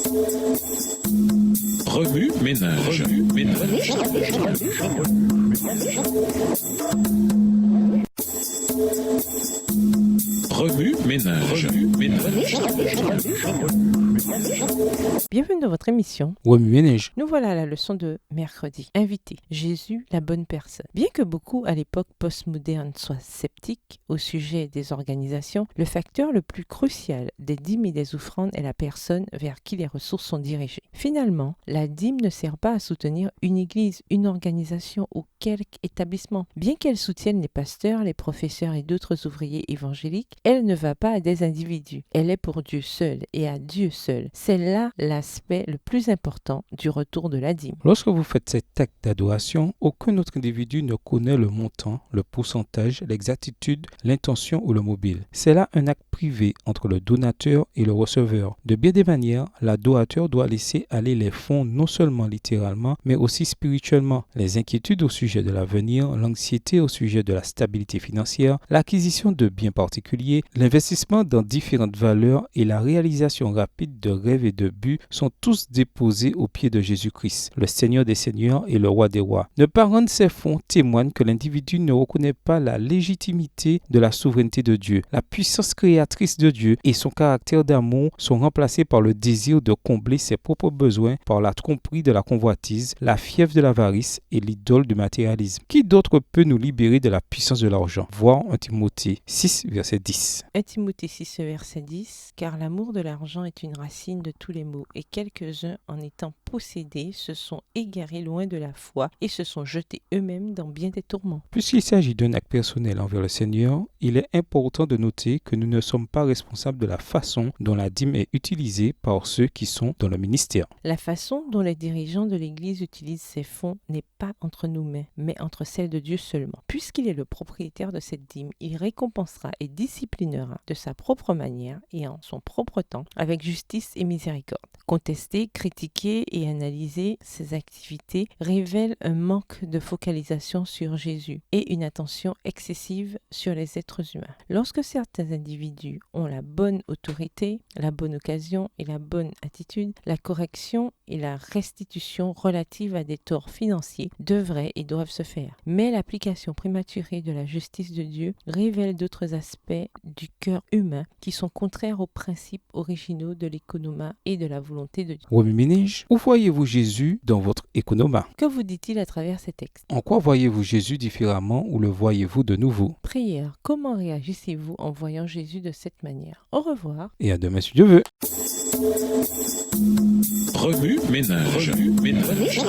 Remue ménage. Remue ménage. Bienvenue dans votre émission. Remue ménage. Nous voilà à la leçon de mercredi. Invité, Jésus, la bonne personne. Bien que beaucoup à l'époque postmoderne soient sceptiques au sujet des organisations, le facteur le plus crucial des dîmes et des offrandes est la personne vers qui les ressources sont dirigées. Finalement, la dîme ne sert pas à soutenir une église, une organisation ou quelque établissement. Bien qu'elle soutienne les pasteurs, les professeurs et d'autres ouvriers évangéliques, elle ne va pas à des individus. Elle est pour Dieu seul et à Dieu seul. C'est là l'aspect le plus important du retour de la dîme. Lorsque vous faites cet acte d'adoration, aucun autre individu ne connaît le montant, le pourcentage, l'exactitude, l'intention ou le mobile. C'est là un acte privé entre le donateur et le receveur. De bien des manières, l'adorateur doit laisser aller les fonds non seulement littéralement, mais aussi spirituellement. Les inquiétudes au sujet de l'avenir, l'anxiété au sujet de la stabilité financière, l'acquisition de biens particuliers, l'investissement dans différentes valeurs et la réalisation rapide de rêves et de buts sont tous déposés aux pieds de Jésus-Christ, le Seigneur des Seigneurs et le Roi des Rois. Ne pas rendre ces fonds témoigne que l'individu ne reconnaît pas la légitimité de la souveraineté de Dieu. La puissance créatrice de Dieu et son caractère d'amour sont remplacés par le désir de combler ses propres besoins, par la tromperie de la convoitise, la fièvre de l'avarice et l'idole du matérialisme. Qui d'autre peut nous libérer de la puissance de l'argent? Voir 1 Timothée 6, verset 10. 1 Timothée 6, verset 10, « Car l'amour de l'argent est une racine de tous les maux, et quelques-uns, en étant possédés, se sont égarés loin de la foi et se sont jetés eux-mêmes dans bien des tourments. » Puisqu'il s'agit d'un acte personnel envers le Seigneur, il est important de noter que nous ne sommes pas responsables de la façon dont la dîme est utilisée par ceux qui sont dans le ministère. La façon dont les dirigeants de l'Église utilisent ces fonds n'est pas entre nos mains, mais entre celles de Dieu seulement. Puisqu'il est le propriétaire de cette dîme, il récompensera et disciplinera de sa propre manière et en son propre temps, avec justice et miséricorde. Contester, critiquer et analyser ces activités révèle un manque de focalisation sur Jésus et une attention excessive sur les êtres humains. Lorsque certains individus ont la bonne autorité, la bonne occasion et la bonne attitude, la correction et la restitution relative à des torts financiers devraient et doivent se faire. Mais l'application prématurée de la justice de Dieu révèle d'autres aspects du cœur humain qui sont contraires aux principes originaux de l'économat et de la volonté de Dieu. Remue ménage, où voyez-vous Jésus dans votre économat? Que vous dit-il à travers ces textes? En quoi voyez-vous Jésus différemment ou le voyez-vous de nouveau? Prière. Comment réagissez-vous en voyant Jésus de cette manière? Au revoir. Et à demain si Dieu veut. Remue ménage. Remue ménage.